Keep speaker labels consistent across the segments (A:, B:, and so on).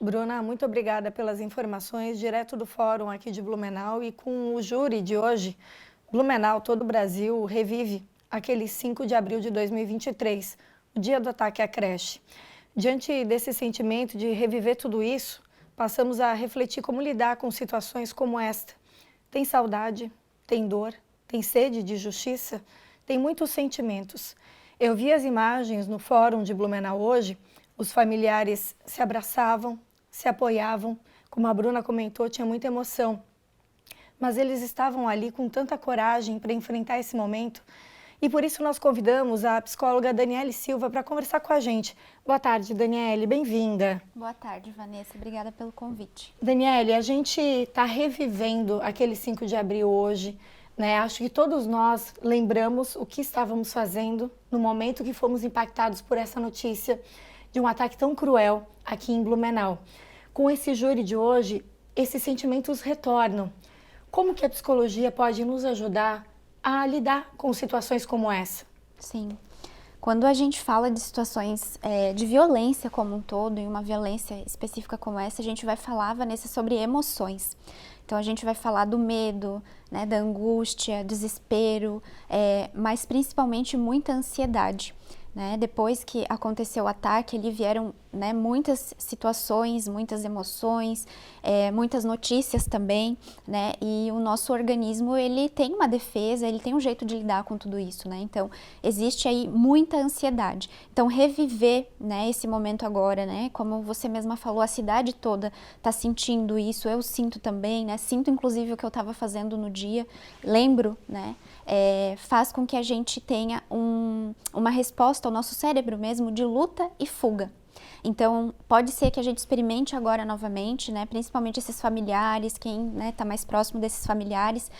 A: Bruna, muito obrigada pelas informações direto do fórum aqui de Blumenau e com o júri de hoje. Blumenau, todo o Brasil, revive aquele 5 de abril de 2023, o dia do ataque à creche. Diante desse sentimento de reviver tudo isso, passamos a refletir como lidar com situações como esta. Tem saudade, tem dor, tem sede de justiça, tem muitos sentimentos. Eu vi as imagens no fórum de Blumenau hoje, os familiares se abraçavam, se apoiavam, como a Bruna comentou, tinha muita emoção. Mas eles estavam ali com tanta coragem para enfrentar esse momento e por isso nós convidamos a psicóloga Daniele Silva para conversar com a gente. Boa tarde, Daniele, bem-vinda.
B: Boa tarde, Vanessa, obrigada pelo convite.
A: Daniele, a gente está revivendo aquele 5 de abril hoje, né? Acho que todos nós lembramos o que estávamos fazendo no momento que fomos impactados por essa notícia de um ataque tão cruel aqui em Blumenau. Com esse júri de hoje, esses sentimentos retornam. Como que a psicologia pode nos ajudar a lidar com situações como essa?
B: Sim, quando a gente fala de situações de violência como um todo, e uma violência específica como essa, a gente vai falar, Vanessa, sobre emoções. Então a gente vai falar do medo, né, da angústia, desespero, mas principalmente muita ansiedade. Né? Depois que aconteceu o ataque, ali vieram, né, muitas situações, muitas emoções, muitas notícias também, né? E o nosso organismo, ele tem uma defesa, ele tem um jeito de lidar com tudo isso, né? Então, existe aí muita ansiedade. Então, reviver, né, esse momento agora, né? Como você mesma falou, a cidade toda está sentindo isso, eu sinto também, né? Sinto inclusive o que eu estava fazendo no dia, lembro, né? Faz com que a gente tenha uma resposta ao nosso cérebro mesmo de luta e fuga. Então, pode ser que a gente experimente agora novamente, né, principalmente esses familiares, quem está mais próximo desses familiares,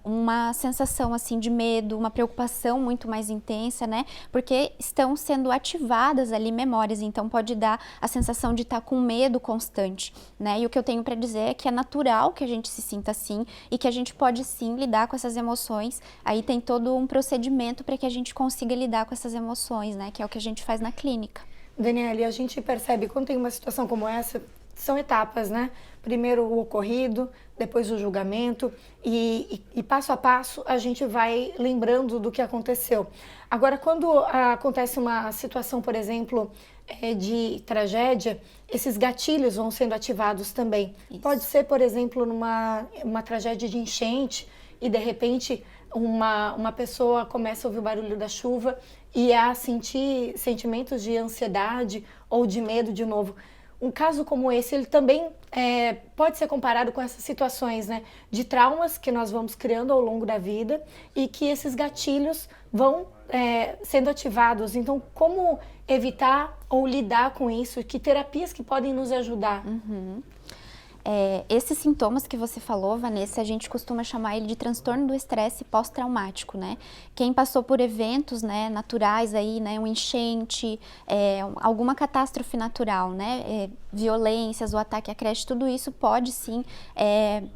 B: uma sensação assim de medo, uma preocupação muito mais intensa, né, porque estão sendo ativadas ali memórias, então pode dar a sensação de estar com medo constante, né, e o que eu tenho para dizer é que é natural que a gente se sinta assim e que a gente pode sim lidar com essas emoções, aí tem todo um procedimento para que a gente consiga lidar com essas emoções, né, que é o que a gente faz na clínica.
A: Daniele, a gente percebe quando tem uma situação como essa, são etapas, né? Primeiro o ocorrido, depois o julgamento e passo a passo a gente vai lembrando do que aconteceu. Agora, quando acontece uma situação, por exemplo, de tragédia, esses gatilhos vão sendo ativados também. Isso. Pode ser, por exemplo, numa tragédia de enchente e de repente uma pessoa começa a ouvir o barulho da chuva e a sentir sentimentos de ansiedade ou de medo de novo. Um caso como esse, ele também pode ser comparado com essas situações, né, de traumas que nós vamos criando ao longo da vida e que esses gatilhos vão sendo ativados. Então, como evitar ou lidar com isso? Que terapias que podem nos ajudar?
B: Uhum. Esses sintomas que você falou, Vanessa, a gente costuma chamar ele de transtorno do estresse pós-traumático, né? Quem passou por eventos, né, naturais aí, né, um enchente, alguma catástrofe natural, né, violências, o ataque à creche, tudo isso pode sim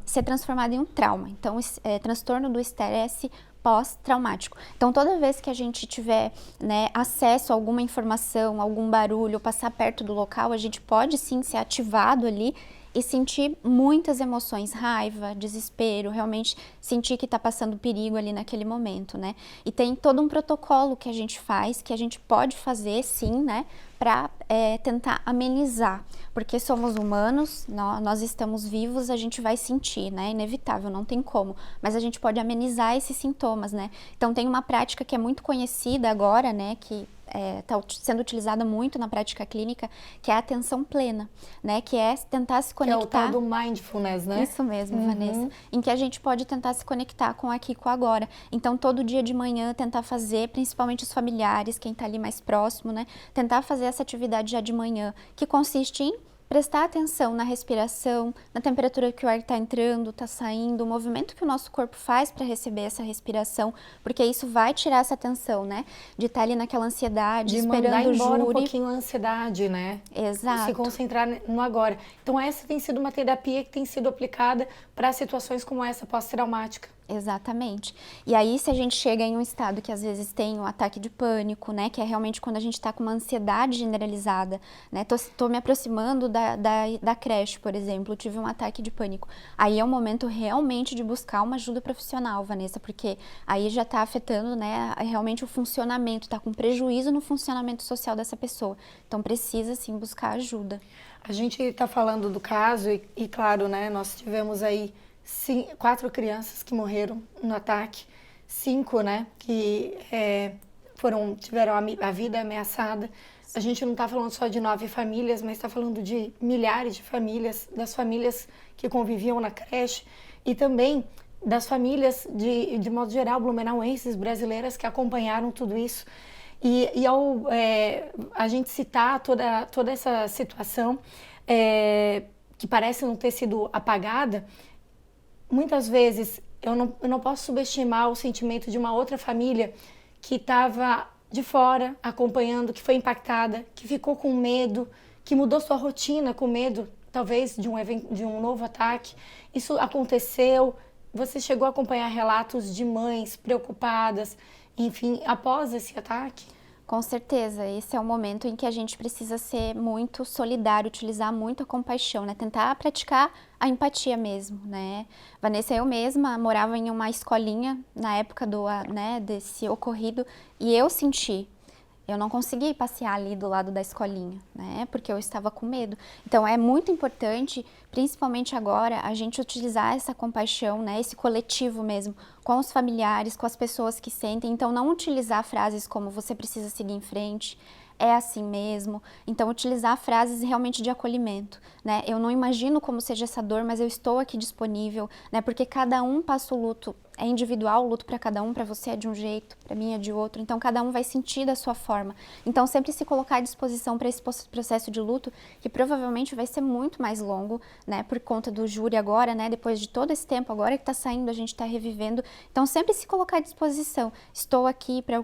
B: ser transformado em um trauma. Então, transtorno do estresse pós-traumático. Então, toda vez que a gente tiver, né, acesso a alguma informação, algum barulho, passar perto do local, a gente pode sim ser ativado ali e sentir muitas emoções, raiva, desespero, realmente sentir que está passando perigo ali naquele momento, né? E tem todo um protocolo que a gente faz, que a gente pode fazer sim, né, para tentar amenizar, porque somos humanos, nós estamos vivos, a gente vai sentir, né, inevitável, não tem como, mas a gente pode amenizar esses sintomas, né? Então tem uma prática que é muito conhecida agora, né, que está sendo utilizada muito na prática clínica, que é a atenção plena, né? Que é tentar se conectar...
A: Que é o tal do mindfulness, né?
B: Isso mesmo, Vanessa. Em que a gente pode tentar se conectar com o aqui e com o agora. Então, todo dia de manhã, tentar fazer, principalmente os familiares, quem está ali mais próximo, né? Tentar fazer essa atividade já de manhã, que consiste em prestar atenção na respiração, na temperatura que o ar está entrando, está saindo, o movimento que o nosso corpo faz para receber essa respiração, porque isso vai tirar essa tensão, né? De estar ali naquela ansiedade, esperando o júri.
A: De mandar embora um pouquinho a ansiedade, né?
B: Exato.
A: Se concentrar no agora. Então essa tem sido uma terapia que tem sido aplicada para situações como essa pós-traumática.
B: Exatamente. E aí, se a gente chega em um estado que às vezes tem um ataque de pânico, né, que é realmente quando a gente está com uma ansiedade generalizada, né, tô me aproximando da creche, por exemplo, tive um ataque de pânico. Aí é o momento realmente de buscar uma ajuda profissional, Vanessa, porque aí já está afetando, né, realmente o funcionamento, está com prejuízo no funcionamento social dessa pessoa. Então, precisa, sim, buscar ajuda.
A: A gente está falando do caso e, claro, né, nós tivemos aí 4 crianças que morreram no ataque, 5, né, que tiveram a vida ameaçada. A gente não está falando só de 9 famílias, mas está falando de milhares de famílias, das famílias que conviviam na creche e também das famílias, de modo geral, blumenauenses, brasileiras que acompanharam tudo isso. E ao a gente citar toda essa situação que parece não ter sido apagada, muitas vezes eu não posso subestimar o sentimento de uma outra família que estava de fora, acompanhando, que foi impactada, que ficou com medo, que mudou sua rotina com medo, talvez, de um novo ataque. Isso aconteceu. Você chegou a acompanhar relatos de mães preocupadas, enfim, após esse ataque?
B: Com certeza, esse é o momento em que a gente precisa ser muito solidário, utilizar muito a compaixão, né? Tentar praticar a empatia mesmo, né? Vanessa, eu mesma morava em uma escolinha na época desse ocorrido e eu senti. Eu não consegui passear ali do lado da escolinha, né? Porque eu estava com medo. Então, é muito importante, principalmente agora, a gente utilizar essa compaixão, né? Esse coletivo mesmo, com os familiares, com as pessoas que sentem. Então, não utilizar frases como você precisa seguir em frente, é assim mesmo. Então, utilizar frases realmente de acolhimento, né? Eu não imagino como seja essa dor, mas eu estou aqui disponível, né? Porque cada um passa o luto, é individual o luto para cada um, para você é de um jeito, para mim é de outro, então cada um vai sentir da sua forma. Então, sempre se colocar à disposição para esse processo de luto, que provavelmente vai ser muito mais longo, né? Por conta do júri agora, né? Depois de todo esse tempo, agora que está saindo, a gente está revivendo. Então, sempre se colocar à disposição. Estou aqui para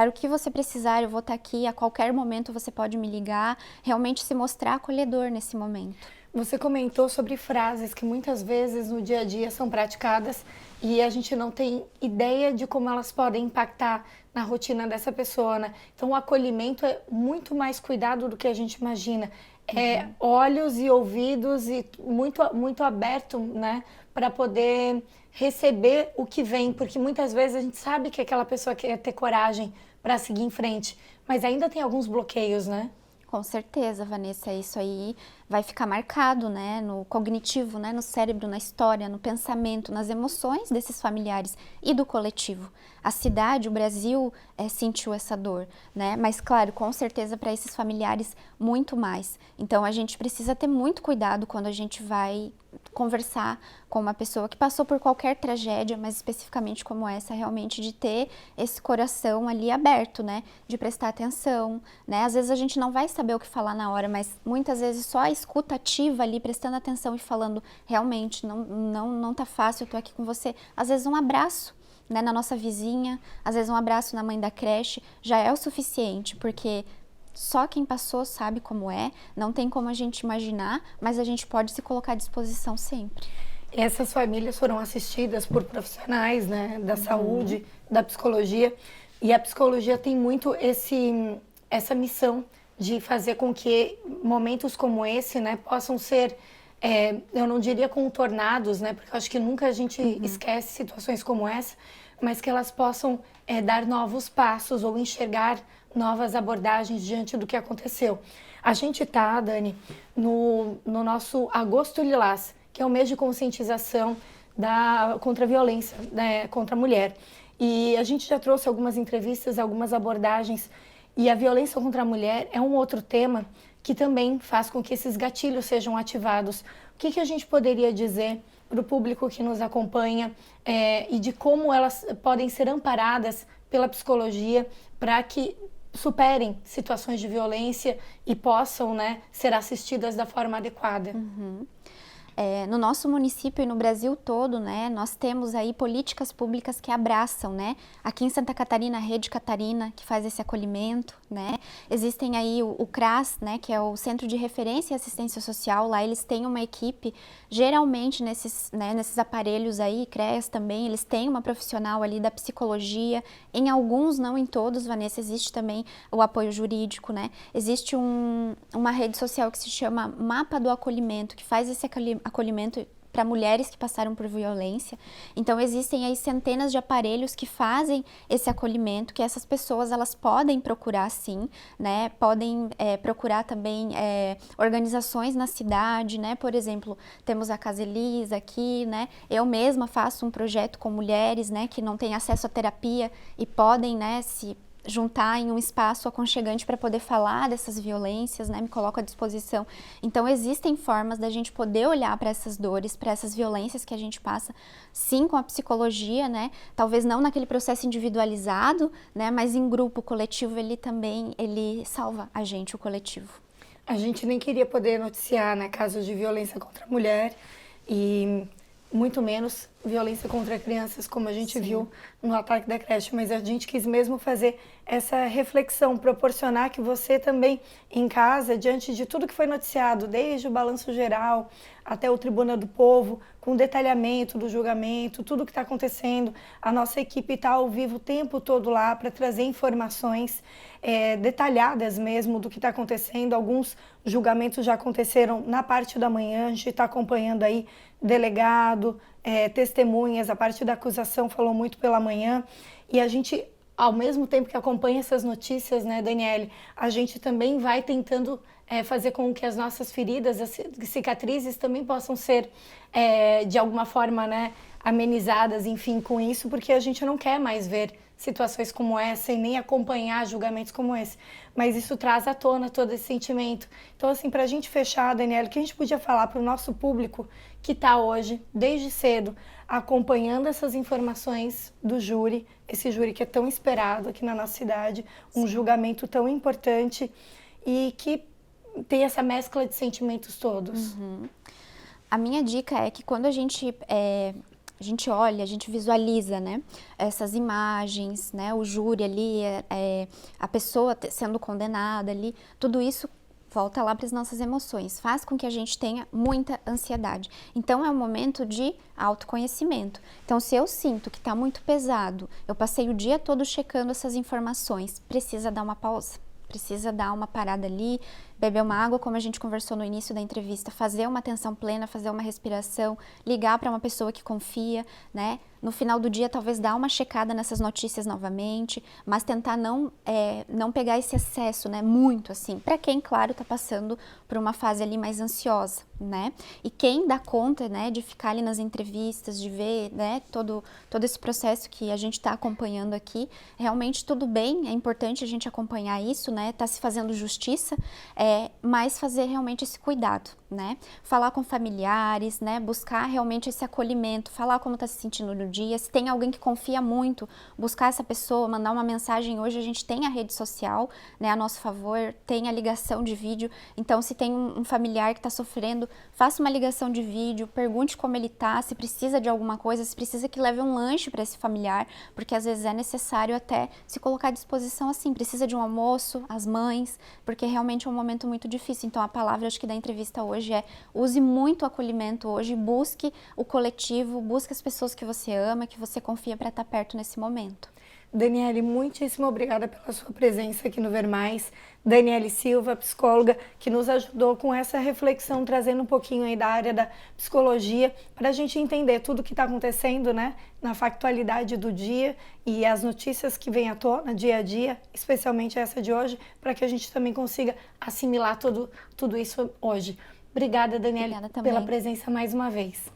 B: o que você precisar, eu vou estar aqui, a qualquer momento você pode me ligar, realmente se mostrar acolhedor nesse momento.
A: Você comentou sobre frases que muitas vezes no dia a dia são praticadas e a gente não tem ideia de como elas podem impactar na rotina dessa pessoa, né? Então o acolhimento é muito mais cuidado do que a gente imagina. É olhos e ouvidos e muito aberto, né, para poder receber o que vem, porque muitas vezes a gente sabe que aquela pessoa quer ter coragem para seguir em frente, mas ainda tem alguns bloqueios, né?
B: Com certeza, Vanessa, isso aí vai ficar marcado, né, no cognitivo, né, no cérebro, na história, no pensamento, nas emoções desses familiares e do coletivo. A cidade, o Brasil, sentiu essa dor, né, mas claro, com certeza para esses familiares muito mais. Então a gente precisa ter muito cuidado quando a gente vai conversar com uma pessoa que passou por qualquer tragédia, mas especificamente como essa, realmente de ter esse coração ali aberto, né, de prestar atenção, né, às vezes a gente não vai saber o que falar na hora, mas muitas vezes só a escuta ativa ali, prestando atenção e falando, realmente, não tá fácil, eu tô aqui com você. Às vezes um abraço, né, na nossa vizinha, às vezes um abraço na mãe da creche, já é o suficiente, porque só quem passou sabe como é, não tem como a gente imaginar, mas a gente pode se colocar à disposição sempre.
A: Essas famílias foram assistidas por profissionais, né, da saúde, da psicologia, e a psicologia tem muito essa missão de fazer com que momentos como esse, né, possam ser, eu não diria contornados, né, porque eu acho que nunca a gente esquece situações como essa, mas que elas possam dar novos passos ou enxergar novas abordagens diante do que aconteceu. A gente está, Dani, no nosso Agosto Lilás, que é o mês de conscientização contra a violência, né, contra a mulher. E a gente já trouxe algumas entrevistas, algumas abordagens, e a violência contra a mulher é um outro tema que também faz com que esses gatilhos sejam ativados. O que a gente poderia dizer para o público que nos acompanha e de como elas podem ser amparadas pela psicologia para que superem situações de violência e possam, né, ser assistidas da forma adequada?
B: No nosso município e no Brasil todo, né, nós temos aí políticas públicas que abraçam, né? Aqui em Santa Catarina, a Rede Catarina, que faz esse acolhimento, né? Existem aí o CRAS, né, que é o Centro de Referência e Assistência Social. Lá eles têm uma equipe, geralmente nesses aparelhos aí, CREAS também, eles têm uma profissional ali da psicologia. Em alguns, não em todos, Vanessa, existe também o apoio jurídico, né? Existe uma rede social que se chama Mapa do Acolhimento, que faz esse acolhimento para mulheres que passaram por violência. Então existem aí centenas de aparelhos que fazem esse acolhimento, que essas pessoas elas podem procurar sim, né? Podem procurar também organizações na cidade, né? Por exemplo, temos a Casa Elisa aqui, né? Eu mesma faço um projeto com mulheres, né? Que não têm acesso à terapia e podem, né? Se juntar em um espaço aconchegante para poder falar dessas violências, né? Me coloco à disposição. Então, existem formas da gente poder olhar para essas dores, para essas violências que a gente passa, sim, com a psicologia, né? Talvez não naquele processo individualizado, né? Mas em grupo, coletivo, ele salva a gente, o coletivo.
A: A gente nem queria poder noticiar, né, casos de violência contra a mulher e muito menos violência contra crianças, como a gente viu no ataque da creche, mas a gente quis mesmo fazer essa reflexão, proporcionar que você também em casa, diante de tudo que foi noticiado, desde o balanço geral até o Tribuna do Povo, com detalhamento do julgamento, tudo que está acontecendo, a nossa equipe está ao vivo o tempo todo lá para trazer informações detalhadas mesmo do que está acontecendo. Alguns julgamentos já aconteceram na parte da manhã, a gente está acompanhando aí delegado, testemunhas, a parte da acusação falou muito pela manhã, e a gente, ao mesmo tempo que acompanha essas notícias, né, Daniele, a gente também vai tentando fazer com que as nossas feridas, as cicatrizes também possam ser, de alguma forma, né, amenizadas, enfim, com isso, porque a gente não quer mais ver situações como essa e nem acompanhar julgamentos como esse. Mas isso traz à tona todo esse sentimento. Então, assim, para a gente fechar, Daniela, o que a gente podia falar para o nosso público que está hoje, desde cedo, acompanhando essas informações do júri, esse júri que é tão esperado aqui na nossa cidade, um julgamento tão importante e que tem essa mescla de sentimentos todos.
B: A minha dica é que quando a gente olha, a gente visualiza, né, essas imagens, né, o júri ali, a pessoa sendo condenada ali, tudo isso volta lá para as nossas emoções, faz com que a gente tenha muita ansiedade. Então é um momento de autoconhecimento. Então se eu sinto que está muito pesado, eu passei o dia todo checando essas informações, precisa dar uma pausa. Precisa dar uma parada ali, beber uma água, como a gente conversou no início da entrevista, fazer uma atenção plena, fazer uma respiração, ligar para uma pessoa que confia, né? No final do dia, talvez dar uma checada nessas notícias novamente, mas tentar não pegar esse excesso, né? Muito assim, para quem, claro, está passando por uma fase ali mais ansiosa, né? E quem dá conta, né, de ficar ali nas entrevistas, de ver, né, todo esse processo que a gente está acompanhando aqui, realmente tudo bem, é importante a gente acompanhar isso, né? Tá se fazendo justiça, mas fazer realmente esse cuidado, né? Falar com familiares, né? Buscar realmente esse acolhimento, falar como está se sentindo no dia, se tem alguém que confia muito, buscar essa pessoa, mandar uma mensagem. Hoje a gente tem a rede social, né, a nosso favor, tem a ligação de vídeo, então se tem um familiar que está sofrendo, faça uma ligação de vídeo, pergunte como ele está, se precisa de alguma coisa, se precisa que leve um lanche para esse familiar, porque às vezes é necessário até se colocar à disposição assim, precisa de um almoço, as mães, porque realmente é um momento muito difícil. Então a palavra, acho que da entrevista hoje use muito o acolhimento hoje, busque o coletivo, busque as pessoas que você ama, que você confia para estar perto nesse momento.
A: Daniele, muitíssimo obrigada pela sua presença aqui no Ver Mais. Daniele Silva, psicóloga, que nos ajudou com essa reflexão, trazendo um pouquinho aí da área da psicologia, para a gente entender tudo o que está acontecendo, né, na factualidade do dia e as notícias que vêm à tona dia a dia, especialmente essa de hoje, para que a gente também consiga assimilar tudo isso hoje. Obrigada, Daniele, pela presença mais uma vez.